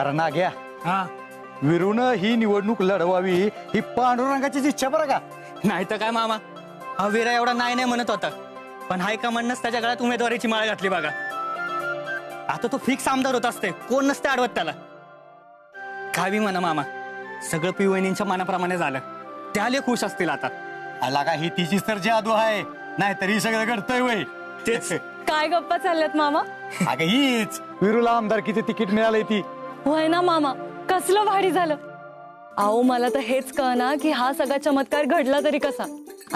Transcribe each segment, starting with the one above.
अरे नाग्या, हा विरून ही निवडणूक लढवावी ही पांडुरंगाचीच इच्छा बरं का. नाही तर काय मामा, हा वीरा एवढा नाही नाही म्हणत होता, पण हायकमांडनंच त्याच्या गळ्यात उमेदवारीची माळ घातली बघा. आता तो फिक्स आमदार होत असते, कोण नसते अडवत त्याला. काय बी म्हणा मामा, सगळं पिवणींच्या मनाप्रमाणे झालं. त्याले खुश असतील आता. आला का ही तिचीच तर जादू आहे, नाहीतर ही सगळं घडतंय वय. तेच काय गप्पा चालल्यात मामा? अगं हीच विरूला आमदारकीचे तिकीट मिळालंय ती. होय ना मामा, कसलं भारी झालं. अहो मला तर हेच कळना की हा सगळा चमत्कार घडला तरी कसा.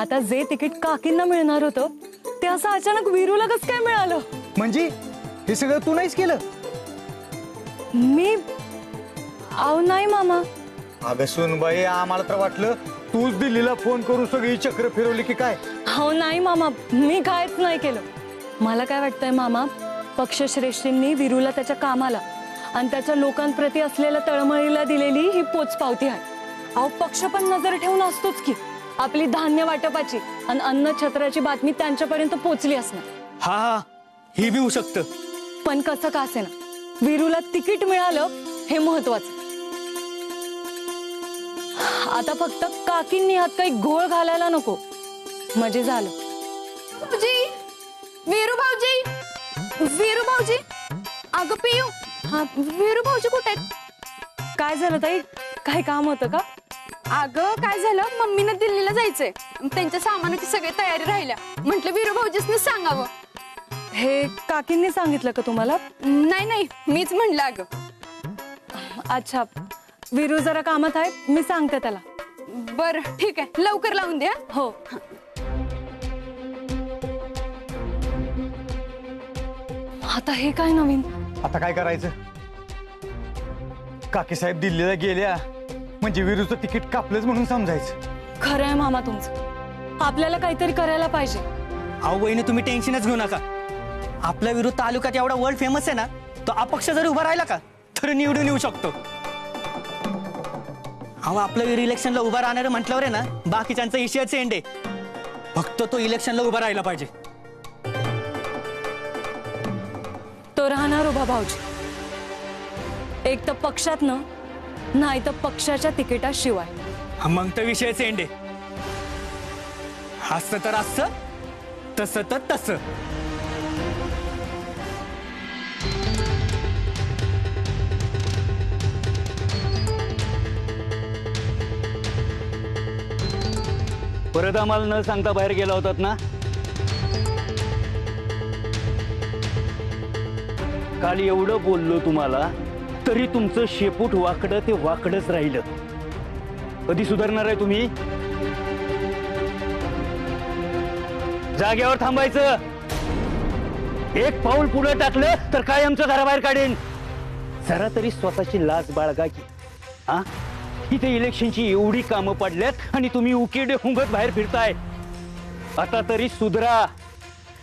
आता जे तिकीट काकींना मिळणार होतं ते असं अचानक वीरूला कसं काय मिळालं? म्हणजे हे सगळं तू नाहीच केलं? मी अहो नाही मामा. अगं सुनबाई, आम्हाला तर वाटलं तूच दिल्लीला फोन करून सगळी चक्र फिरवली की काय. हो नाही मामा, मी काहीच नाही केलं. मला काय वाटतंय मामा, पक्षश्रेष्ठींनी वीरूला त्याच्या कामाला आणि त्याच्या लोकांप्रती असलेल्या तळमळीला दिलेली ही पोचपावती आहे. अहो पक्ष पण नजर ठेवून असतोच की आपली धान्य वाटपाची आणि अन्न छत्राची बातमी त्यांच्यापर्यंत पोचली असणार. हा हा, हे बी होऊ शकतं. पण कसं का असेना, वीरूला तिकीट मिळालं हे महत्वाचं. आता फक्त काकींनी हात काही घोळ घालायला नको म्हणजे झालं. भाऊजी, वीरू भाऊजी, वीरू भाऊजी, अगं पियू. हा, वीरू भाऊजी कुठे आहेत? काय झालं ताई, काय काम होतं का? अगं काय झालं, मम्मीनं दिल्लीला जायचंय, त्यांच्या सामानाची सगळी तयारी राहिल्या. म्हंटल वीरू भाऊजीसनी सांगावं. हे काकींनी सांगितलं का तुम्हाला? नाही नाही, मीच म्हणलं. अगं अच्छा, वीरू जरा कामात आहे, मी सांगते त्याला. बर ठीक आहे, लवकर लावून द्या. हो. आता हे काय नवीन? आता काय करायचं? काकी साहेब दिल्लीला गेल्या म्हणजे विरूचं तिकीट कापलंच म्हणून समजायचं. खरं आहे मामा तुमचं, आपल्याला काहीतरी करायला पाहिजे. अहो वहिनी, तुम्ही टेन्शनच घेऊ नका. आपल्या विरुद्ध तालुक्यात एवढा वर्ल्ड फेमस आहे ना, तो अपक्ष जरी उभा राहिला का तर निवडून येऊ शकतो. अहो आपलं वीर इलेक्शनला उभा राहणार म्हटल्यावर आहे ना, बाकीच्यांचा इशियाच एंड आहे. फक्त तो इलेक्शनला उभा राहिला पाहिजे. तो राहणार उभा भाऊजी, एक तर पक्षातनं, नाही तर पक्षाच्या तिकिटाशिवाय. मग तर विषयच एंड आहे. असं तर असं, तसं तर तसं. परत आम्हाला न सांगता बाहेर गेला होतात ना? काल एवढं बोललो तुम्हाला, तरी तुमचं शेपूट वाकडं ते वाकडच राहिलं. कधी सुधारणार आहे तुम्ही? जागेवर थांबायचं. एक पाऊल पुढे टाकलं तर काय आमचं घराबाहेर काढेन. जरा तरी स्वतःची लाज बाळगा की. हा, इथे इलेक्शनची एवढी कामं पडल्यात आणि तुम्ही उकिरडे हुंगत बाहेर फिरताय. आता तरी सुधरा.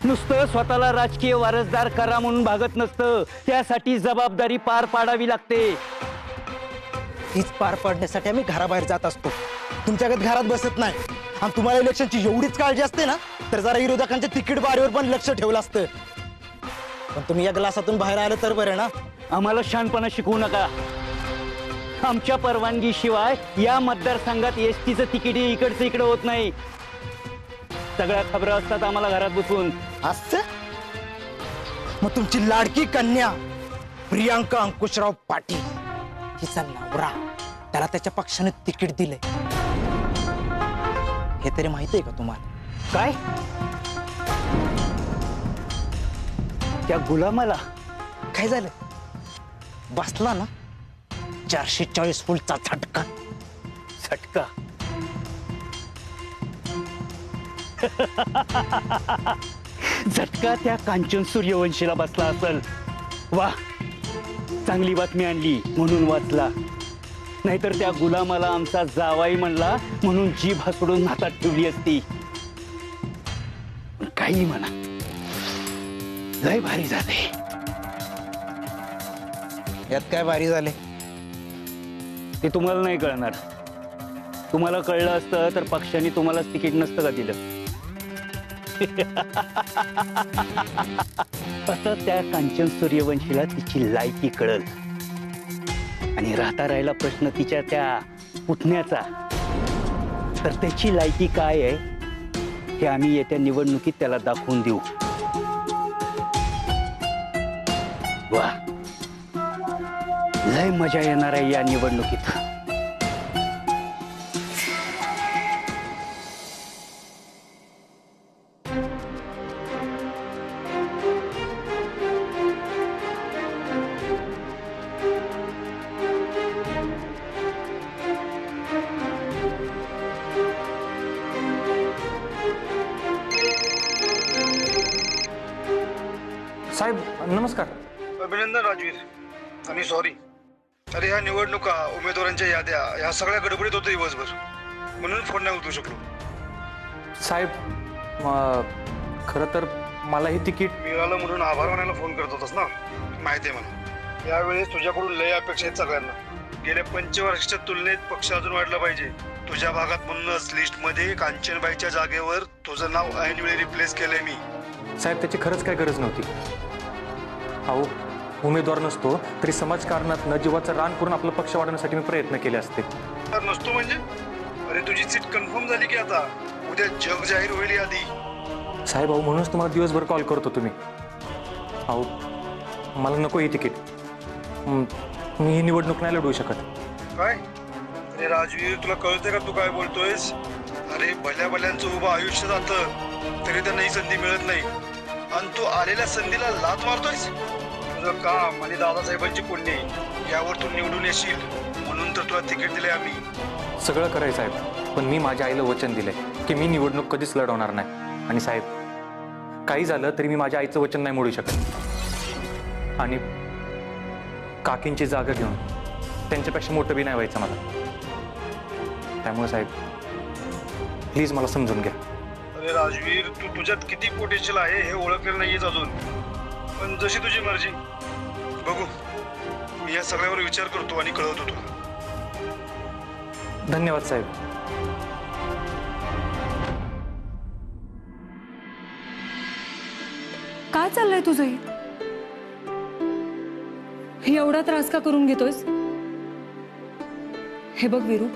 नुसतं स्वतःला राजकीय वारसदार करा म्हणून भागत नसतं, त्यासाठी जबाबदारी पार पाडावी लागते. तीच पार पाडण्यासाठी आम्ही घराबाहेर जात असतो. तुमच्याकडे घरात बसत नाही. आणि तुम्हाला इलेक्शनची एवढीच काळजी असते ना, तर जरा विरोधकांच्या तिकीट बारीवर पण लक्ष ठेवलं असतं. पण तुम्ही या ग्लासातून बाहेर आलं तर बरं ना. आम्हाला शहाणपणा शिकवू नका. आमच्या परवानगी शिवाय या मतदारसंघात एसटीचं तिकीट इकडचं इकडे होत नाही. सगळ्या खबरा असतात आम्हाला घरात बसून. असं मग तुमची लाडकी कन्या प्रियांका अंकुशराव पाटील हिचा नवरा, त्याला त्याच्या पक्षाने तिकीट दिलंय, हे तरी माहिती आहे का तुम्हाला? काय? त्या गुलामाला काय झालं? बसला ना 440 फुलचा झटका. झटका? झटका त्या कांचन सूर्यवंशीला बसला असेल. वा, चांगली बातमी आणली म्हणून वाचला. नाहीतर त्या गुलामाला आमचा जावाई म्हणला म्हणून जीभ हसडून हातात ठेवली असती. काही म्हणा, लय भारी झाले. यात काय भारी झाले? ते तुम्हाला नाही कळणार. तुम्हाला कळलं असतं तर पक्षाने तुम्हालाच तिकीट नसतं का दिलं. आता त्या कांचन सूर्यवंशीला तिची लायकी कळल. आणि राहता राहिला प्रश्न तिच्या त्या पुतण्याचा, तर त्याची लायकी काय आहे हे आम्ही येत्या निवडणुकीत त्याला दाखवून देऊ. वा, लय मजा येणार आहे या निवडणुकीत. साहेब नमस्कार. अभिनंदन राजवीर. आणि सॉरी, अरे ह्या निवडणुका, उमेदवारांच्या याद्या, ह्या सगळ्या गडबडीत होतं दिवसभर, म्हणून फोन नाही उचलू शकलो. साहेब खरं तर मला हे तिकीट मिळालं म्हणून आभार मानायला फोन करत होतास ना, माहिती आहे मला. यावेळेस तुझ्याकडून लय अपेक्षा आहेत सगळ्यांना. गेल्या 5 वर्षाच्या तुलनेत पक्ष अजून वाढला पाहिजे तुझ्या भागात, म्हणूनच लिस्टमध्ये कांचनबाईच्या जागेवर तुझं नाव ऐनवेळी रिप्लेस केलंय मी. साहेब त्याची खरंच काय गरज नव्हती. अहो, उमेदवार नसतो तरी समाजकारणातनं जीवाचं रान करून आपला पक्ष वाढवण्यासाठी मी प्रयत्न केले असते. तर नसतो म्हणजे? अरे तुझी सीट कन्फर्म झाली की आता उद्या जग जाहीर होईल आधी. साहेब अहो, म्हणूनच तुम्हाला दिवसभर कॉल करतो तुम्ही. अहो मला नको ही तिकीट. मी ही निवडणूक नाही लढवू शकत. काय? अरे राजवीर, तुला कळतंय का तू काय बोलतोयस? अरे भल्या भल्यांचं उभं आयुष्य जातं तरी त्यांना ही संधी मिळत नाही, आणि तू आलेल्या संधीला लाथ मारतोयस. तुझं काम आणि दादासाहेबांची पुण्य यावर तू निवडून येशील म्हणून तर तुला तिकीट दिले आम्ही. सगळं करायचं साहेब, पण मी माझ्या आईला वचन दिलंय की मी निवडणूक कधीच लढवणार नाही. आणि साहेब काही झालं तरी मी माझ्या आईचं वचन नाही मोडू शकत. आणि काकींची जागा घेऊन त्यांच्यापेक्षा मोठं बी नाही व्हायचं मला. त्यामुळे साहेब प्लीज मला समजून घ्या. अरे राजवीर, तू तुझ्यात किती पोटेन्शियल आहे हे ओळखलेलं नाहीयेच अजून, पण जशी तुझी मर्जी. बघू, मी या सगळ्यावर विचार करतो आणि कळवतो तुला. धन्यवाद साहेब. काय चाललंय तुझं हे एवढा त्रास का करून घेतोयस? हे बघ वीरू,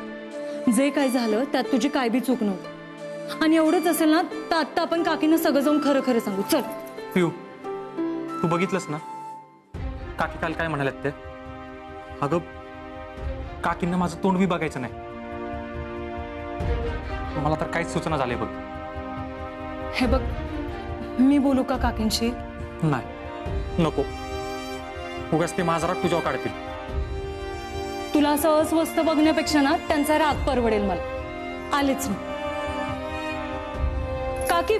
जे काय झालं त्यात तुझी काय बी चूक नव्हती. आणि एवढंच असेल ना तर आत्ता आपण काकींना सगळं जाऊन खरं खरं सांगू. चल. पिऊ, तू बघितलंस ना काकी काल काय म्हणाल्यात ते? अगं काकींना माझं तोंड बी बघायचं नाही. मला तर काहीच सूचना झाली बघ. हे बघ, मी बोलू का काकींशी? नाही, नको. उगाच ते माझा राग तुझ्यावर काढतील. तुला असं अस्वस्थ बघण्यापेक्षा ना त्यांचा राग परवडेल मला. आलेच मी. काकी,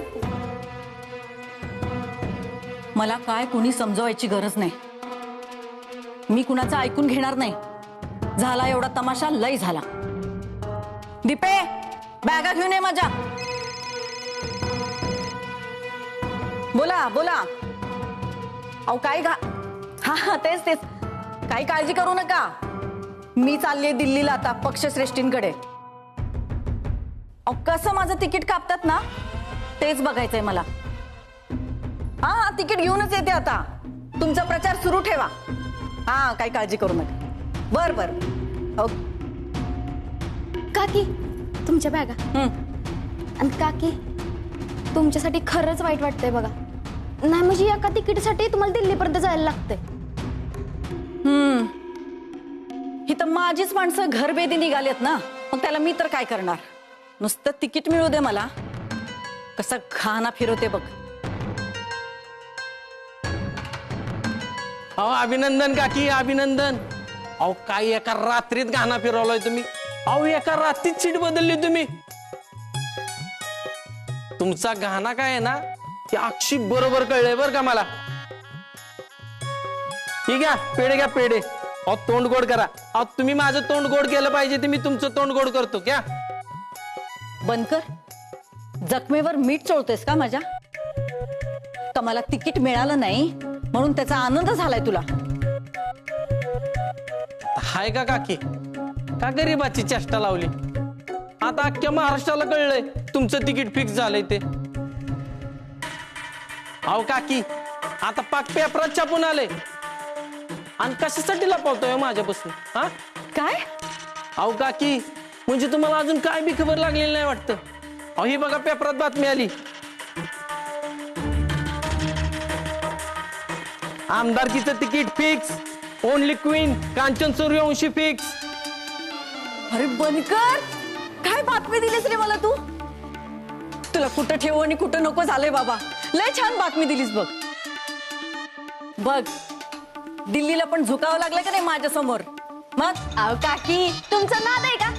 मला काय कोणी समजवायची गरज नाही. मी कुणाचं ऐकून घेणार नाही. झाला एवढा तमाशा लय झाला. दीपे, बॅगा घेऊन ये माझ्या. बोला बोला. अहो काय हा तेच तेच. काही काळजी करू नका. मी चालले दिल्लीला आता पक्षश्रेष्ठींकडे. अहो कसं माझं तिकीट कापतात ना तेच बघायचंय मला. हा तिकीट घेऊनच येते आता. तुमचा प्रचार सुरू ठेवा. हा काही काळजी करू नका. बर बर. काकी, तुमच्या बॅगा. आणि काकी, तुमच्यासाठी खरंच वाईट वाटतंय बघा. नाही म्हणजे एका तिकीटसाठी तुम्हाला दिल्लीपर्यंत जायला लागतंय. ही तर माझीच माणसं घरबेदी निघालेत ना, मग त्याला मी तर काय करणार. नुसतं तिकीट मिळू दे मला. कसा घाणा फिरवते बघ. अहो अभिनंदन काकी, अभिनंदन. अहो काय एका रात्रीत घाणा फिरवलाय तुम्ही. अहो एका रात्रीत सीट बदलली तुम्ही. तुमचा घाणा काय आहे ना ते अक्षी बरोबर कळलंय बरं का मला. ठीक आहे, पेढे घ्या पेढे. अहो तोंड गोड करा. अहो तुम्ही माझं तोंड गोड केलं पाहिजे ते मी तुमचं तोंड गोड करतो. क्या बनकर, जखमेवर मीठ चोळतोयस का माझ्या? का मला तिकीट मिळालं नाही म्हणून त्याचा आनंद झालाय तुला? हाय का काकी, का गरीबाची चेष्टा लावली? आता अख्ख्या महाराष्ट्राला कळलंय तुमचं तिकीट फिक्स झालंय ते. अहो काकी, आता पाक पेपरात छापून आले. आणि कशासाठी लपवतोय माझ्यापासून हा? काय? अहो काकी, म्हणजे तुम्हाला अजून काय बी खबर लागलेली नाही वाटतं. अहो ही बघा पेपरात बातमी आली. आमदारकीचं ticket fix, only queen Kanchan Suryavanshi fix. अरे बनकर, काय बातमी दिलीस रे मला तू? तुला कुठं ठेवू आणि कुठं नको झालंय बाबा. लय छान बातमी दिलीस बघ. बघ, दिल्लीला पण झुकावं लागलं का नाही माझ्या समोर. मग अहो काकी, तुमचा नाद आहे का?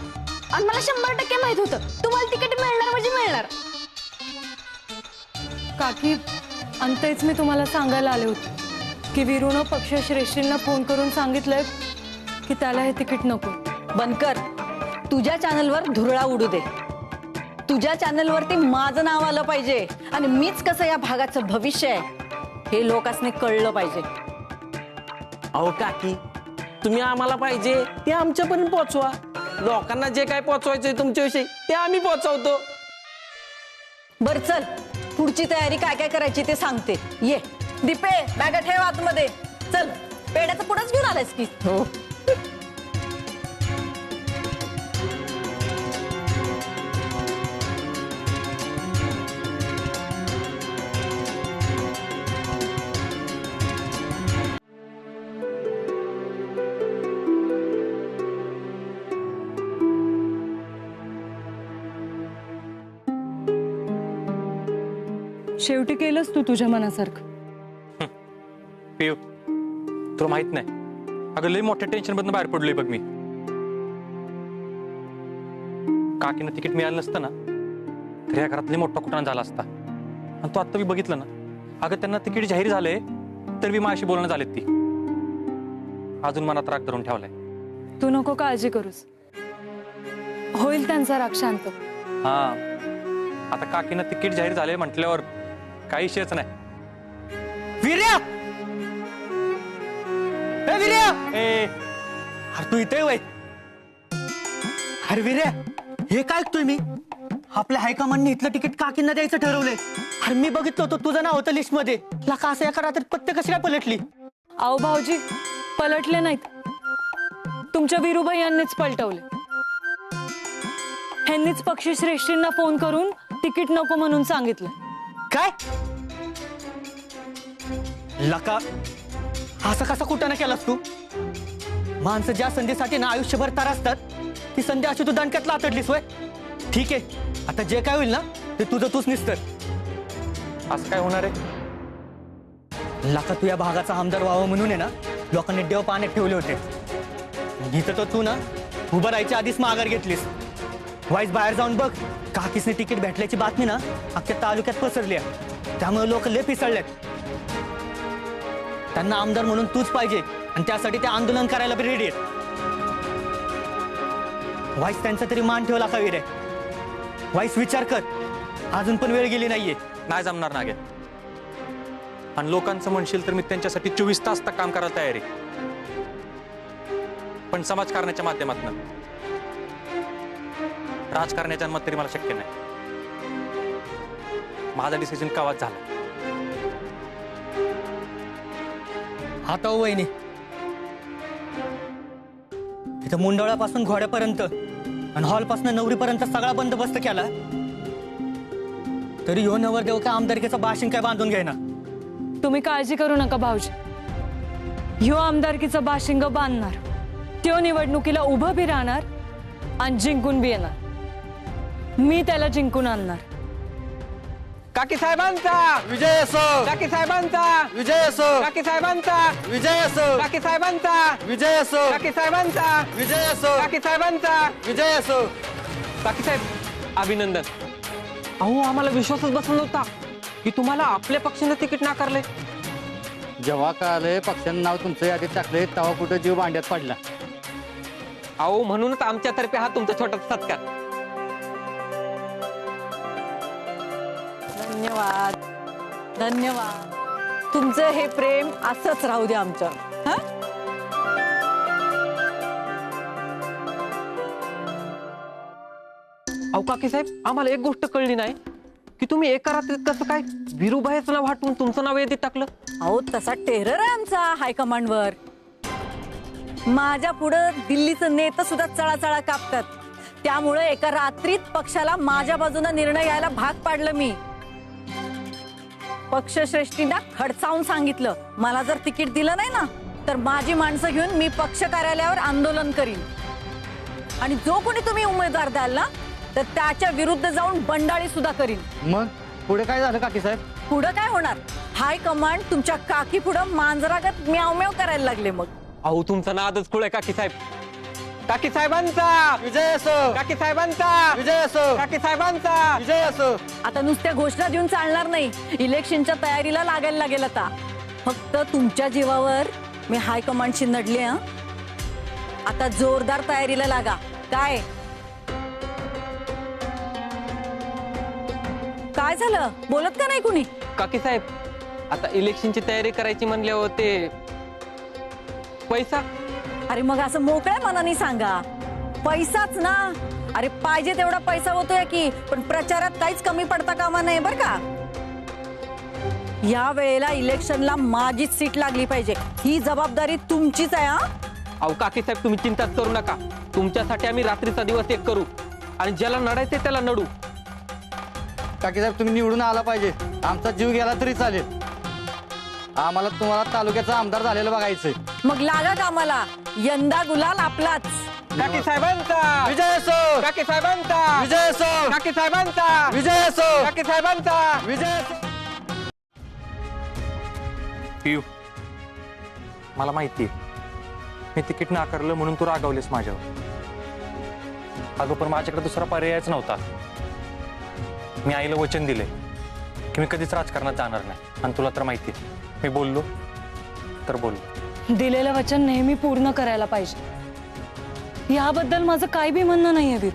आणि मला 100% माहित होतं तुम्हाला तिकीट मिळणार म्हणजे मिळणार. काकी, आणि तेच मी तुम्हाला सांगायला आले होते की वीरूनं पक्षश्रेष्ठींना फोन करून सांगितलंय की त्याला हे तिकीट नको. बनकर, तुझ्या चॅनलवर धुरळा उडू दे. तुझ्या चॅनलवरती माझं नाव आलं पाहिजे आणि मीच कसं या भागाचं भविष्य आहे हे लोकांनी कळलं पाहिजे. अहो काकी, तुम्ही आम्हाला पाहिजे ते आमच्यापर्यंत पोहोचवा. लोकांना जे काय पोहोचवायचंय तुमच्याविषयी ते आम्ही पोहोचवतो. बर चल, पुढची तयारी काय काय करायची ते सांगते. ये दीपे, बॅगा ठेव आतमध्ये. चल, पेड्याचं पुढंच घेऊन आलायस की. हो. शेवटी केलंस तू तुझ्या मनासारखं. पिऊ, तुला माहित नाही, अगं लय मोठ्या टेन्शन मधनं बाहेर पडलोय बघ मी. काकीनं तिकीट मिळालं नसतं ना तर या घरात लय मोठा कुटाणा झाला असता. आणि तू आत्ता मी बघितलं ना, अगं त्यांना तिकीट जाहीर झालंय तर मी माझ्याशी बोलणं झालेत ती. अजून मनात राग धरून ठेवलाय. तू नको काळजी करूस, होईल त्यांचा राग शांत. हा, आता काकीनं तिकीट जाहीर झालंय म्हटल्यावर काही शेच नाही. वीर्या, ए वीर्या, अरे तू इथे वय. अरे वीर्या, हे काय ऐकतोय मी? आपल्या हायकमांडने इथलं तिकीट काकींना द्यायचं ठरवलंय. अरे मी बघितलं होतं तुझं नाव होतं लिस्ट मध्ये. का असं एका रात्रीत पत्ते कशी काय पलटली? आओ भाऊजी, पलटले नाहीत, तुमच्या वीरूबाई यांनीच पलटवले. ह्यांनीच पक्षश्रेष्ठींना फोन करून तिकीट नको म्हणून सांगितलं. काय लका, असं कसा कुठं ना केलास तू? माणसं ज्या संधीसाठी ना आयुष्यभर त्रासतात ती संधी अशी तू दणक्यात लातडलीस वय. ठीक आहे, आता जे काय होईल ना ते तुझं तूच निस्तर. असं काय होणार आहे? लका, तू या भागाचा आमदार व्हावं म्हणून आहे ना लोकांनी देव पाण्यात ठेवले होते. इथं तर तू ना उभं राहायच्या आधीच माघार घेतलीस. वाईस बाहेर जाऊन बघ, काकीसने तिकीट भेटल्याची बातमी ना अख्ख्या तालुक्यात पसरली आहे. त्यामुळे लोक लय पिसळलेत. त्यांना आमदार म्हणून तूच पाहिजे आणि त्यासाठी ते आंदोलन करायला बी रेडी आहेत. वाईस त्यांचा तरी मान ठेवला का वीरे? वाईस विचार कर, अजून पण वेळ गेली नाहीये. नाही जमणार नागे. आणि लोकांचं म्हणशील तर मी त्यांच्यासाठी 24 तास तक काम करायला तयार आहे, पण समाजकारणाच्या माध्यमातून. राजकारणाच्या मत तरी मला शक्य नाही. माझा डिसिजन कवाच झाला. आता हो वहिनी, इथं मुंडवळापासून घोड्यापर्यंत आणि हॉलपासून नवरीपर्यंत सगळा बंदोबस्त केला, तरी ह्यो नवरदेव काय आमदारकीचा बाशिंग काय बांधून घ्यायना. तुम्ही काळजी करू नका भाऊजी, ह्यो आमदारकीचं बाशिंग बांधणार, त्यो निवडणुकीला उभं बी राहणार आणि जिंकून बी येणार. मी त्याला जिंकून आणणार. काकी साहेबांचा विजय असो, काकी साहेबांचा विजय असो, काकी साहेबांचा विजय असो, काकी साहेबांचा विजय असो, काकी साहेबांचा विजय असो, काकी साहेबांचा विजय असो. काकी साहेब अभिनंदन. अहो आम्हाला विश्वासच बसला नव्हता की तुम्हाला आपल्या पक्षाने तिकीट नाकारले. जेव्हा कळालं पक्षानं नाव तुमचं यादीत टाकले तेव्हा कुठं जीव भांड्यात पडला. अहो म्हणूनच आमच्यातर्फे हा तुमचा छोटासा सत्कार. धन्यवाद, धन्यवाद. तुमचं हे प्रेम असंच राहू दे आमचं. अहो काकी साहेब, आम्हाला एक गोष्ट कळली नाही की तुम्ही एका रात्रीत कसं काय वीरूबाईचं नाव हटवून तुमचं नाव यादीत टाकलं. अहो तसा टेरर आहे आमचा हायकमांडवर. माझ्या पुढं दिल्लीचं नेतं सुद्धा चळाचळा कापतात. त्यामुळे एका रात्रीत पक्षाला माझ्या बाजूने निर्णय घ्यायला भाग पाडलं मी. पक्षश्रेष्ठींना खडसावून सांगितलं, मला जर तिकीट दिलं नाही ना तर माझी माणसं घेऊन मी पक्ष कार्यालयावर आंदोलन करीन. आणि जो कोणी तुम्ही उमेदवार द्याल ना तर त्याच्या विरुद्ध जाऊन बंडाळी सुद्धा करीन. मग पुढे काय झालं काकी साहेब? पुढं काय होणार? हायकमांड तुमच्या काकी पुढं मांजरागत म्याव म्याव करायला लागले. मग अहो तुमचा नादच खुळ आहे काकी साहेब. काकी साहेबांचा विजय असो, काकी साहेबांचा विजय असो, काकी साहेबांचा विजय असो. आता नुसत्या घोषणा देऊन चालणार नाही. इलेक्शनच्या तयारीला लागायला लागेल. आता फक्त तुमच्या जीवावर मी हायकमांडशी नडले. आता जोरदार तयारीला लागा. काय काय झालं? बोलत का नाही कुणी? काकी साहेब आता इलेक्शनची तयारी करायची म्हणल्यावर ते पैसा. अरे मग असं मोकळ्या मनाने सांगा, पैसाच ना. अरे पाहिजे तेवढा पैसा होतोय की, पण प्रचारात काहीच कमी पडता कामा नये बर का. या वेळेला इलेक्शनला माझीच सीट लागली पाहिजे, ही जबाबदारी तुमचीच आहे. अहो काकी साहेब तुम्ही चिंताच करू नका. तुमच्यासाठी आम्ही रात्रीचा दिवस एक करू आणि ज्याला नडायचे त्याला नडू. काकी साहेब तुम्ही निवडून आला पाहिजे. आमचा जीव गेला तरी चालेल. आम्हाला तुम्हाला तालुक्याचा आमदार झालेलं बघायचंय. मग लागा कामाला. यंदा गुलाल आपलाच. काकी साहेबांचा विजय असो, काकी साहेबांचा विजय असो, काकी साहेबांचा विजय असो, काकी साहेबांचा विजय असो. पियू, मला माहितीये मी तिकीट नाकारलं म्हणून तू रागावलेस माझ्यावर. अगं पण माझ्याकडे दुसरा पर्यायच नव्हता. मी आईला वचन दिले की मी कधीच राजकारणात जाणार नाही. आणि तुला तर माहिती मी बोललो तर बोललो. दिलेलं वचन नेहमी पूर्ण करायला पाहिजे, याबद्दल माझं काय बी म्हणणं नाहीये वीर.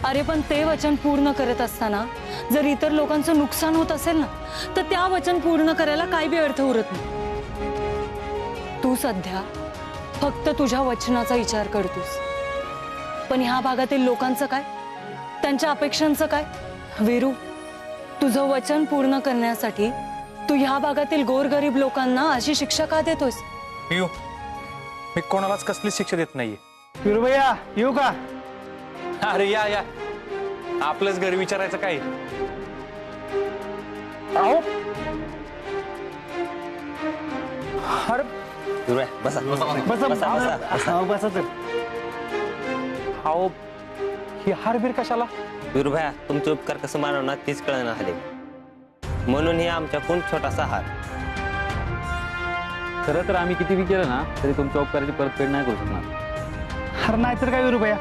अरे पण ते वचन पूर्ण करत असताना जर इतर लोकांचं नुकसान होत असेल ना तर त्या वचन पूर्ण करायला काय बी अर्थ उरत नाही. तू सध्या फक्त तुझ्या वचनाचा विचार करतोस, पण ह्या भागातील लोकांचं काय, त्यांच्या अपेक्षांचं काय? वीरू, तुझं वचन पूर्ण करण्यासाठी तू ह्या भागातील गोरगरीब लोकांना अशी शिक्षा का देतोस? पियू, मी कोणालाच कसलीच शिक्षा देत नाहीये. विरू भैया येऊ का? अरे या या, आपलंच घर विचारायचं काय. अहो अरे बसा बसा तर. अहो ही हारबीर कशाला? विरुभाया तुमचे उपकार कसं मानवणार तेच कळणार आले, म्हणून हे आमच्याकडून छोटासा हार. खरं तर आम्ही किती बी केलं ना तरी तुमच्या उपकाराची परतफेड नाही करू शकणार. अरे नाहीतर काय विरू भैया,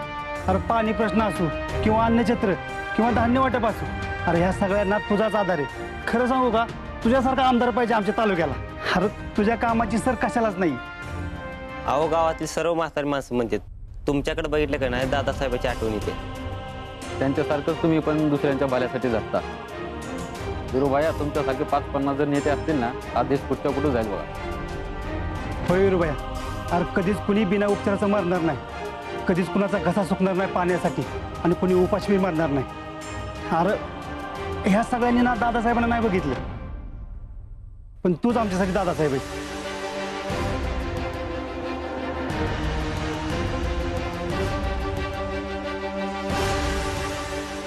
अरे पाणी प्रश्न असू किंवा अन्नछत्र किंवा धान्य वाटप असू, अरे ह्या सगळ्यांना तुझाच आधार आहे. खरं सांगू का, तुझ्यासारखा आमदार पाहिजे आमच्या तालुक्याला. अरे तुझ्या कामाची सर कशालाच नाही. अहो गावातील सर्व म्हातारी माणसं म्हणतात तुमच्याकडे बघितलं का नाही दादासाहेबांची आठवण येते. त्यांच्यासारखंच तुम्ही पण दुसऱ्यांच्या भल्यासाठी जगता. विरुभाया तुमच्यासारखे 5-50 जर नेते असतील ना हा देश कुठच्या कुठं जाईल बघा. होय विरू भैया, अरे कधीच कुणी बिना उपचाराचं मरणार नाही, कधीच कुणाचा घसा सुकणार नाही पाण्यासाठी, आणि कुणी उपाशी मरणार नाही. अरे ह्या सगळ्यांनी ना दादासाहेबांना नाही बघितलं, पण तूच आमच्यासाठी दादासाहेब आहे.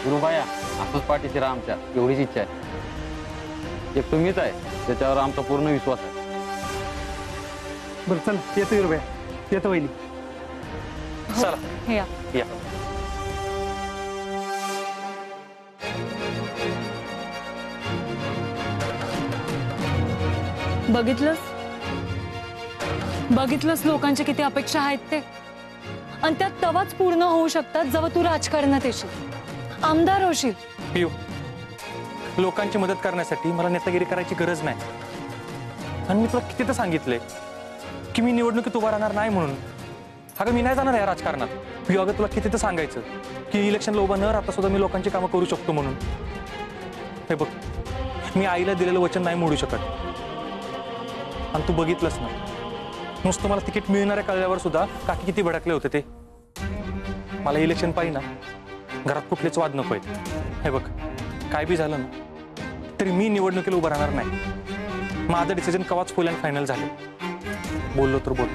विरुभाया असंच पाठीशी राहा आमच्या, एवढीच इच्छा आहे. एक तुम्हीच आहे त्याच्यावर आमचा पूर्ण विश्वास आहे. बरं चल येतो विरू भैया, येतो वहिनी. चला हे या. या. बघितलंस लोकांच्या किती अपेक्षा आहेत ते, आणि त्या तवाच पूर्ण होऊ शकतात जेव्हा तू राजकारणात येशील, आमदार होशील. पियू, लोकांची मदत करण्यासाठी मला नेतागिरी करायची गरज नाही. आणि मी तुला किती तर सांगितलंय की मी निवडणुकीत उभा राहणार नाही म्हणून. अगं मी नाही जाणार या राजकारणात. पियू अगं तुला किती तर सांगायचं की इलेक्शनला उभा न राहता सुद्धा मी लोकांची कामं करू शकतो म्हणून. हे बघ, मी आईला दिलेलं वचन नाही मोडू शकत. आणि तू बघितलंस ना, नुसतं मला तिकीट मिळणाऱ्या कळल्यावर सुद्धा काकी किती भडकले होते ते. मला इलेक्शन पाहिजे ना, घरात कुठलेच वाद नको आहेत. हे बघ, काय बी झालं ना तरी मी निवडणुकीला उभं राहणार नाही. माझं decision Kavach full and final झालं. बोललो तर बोल.